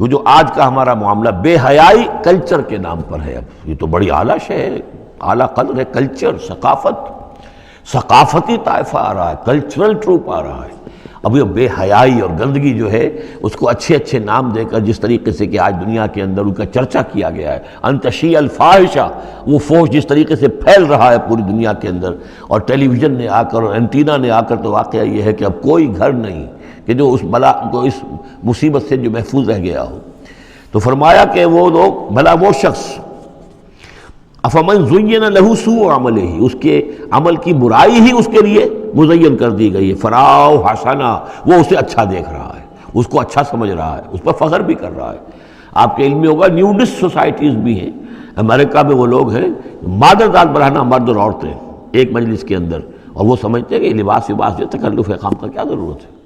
वो जो आज का हमारा मामला बेहयाई कल्चर के नाम पर है, अब ये तो बड़ी आला शे है, आला कदर है, कल्चर, सकाफत, सकाफती ताइफा आ रहा है, कल्चरल ट्रूप आ रहा है। अब ये बेहयाई और गंदगी जो है उसको अच्छे अच्छे नाम देकर जिस तरीके से कि आज दुनिया के अंदर उनका चर्चा किया गया है, अंतशी अल-फाहिशा, वो फोश जिस तरीके से फैल रहा है पूरी दुनिया के अंदर, और टेलीविज़न ने आकर और एंटीना ने आकर, तो वाक़या ये है कि अब कोई घर नहीं कि जो उस बला को, इस मुसीबत से जो महफूज रह गया हो। तो फरमाया कि वो लोग, भला वो शख्स, अफमन ज़ुय्यन लहू सू अमल ही, उसके अमल की बुराई ही उसके लिए मुज़य्यन कर दी गई है, फराओ हसना, वो उसे अच्छा देख रहा है, उसको अच्छा समझ रहा है, उस पर फ़ख्र भी कर रहा है। आपके इल्म में होगा न्यूडिस्ट सोसाइटीज़ भी हैं अमेरिका में, वो लोग हैं मादरदार बढ़ाना मर्द और औरतें एक मजलिस के अंदर, और वो समझते हैं कि लिबास विबास जो तकल्लुफ़ काम का क्या ज़रूरत है।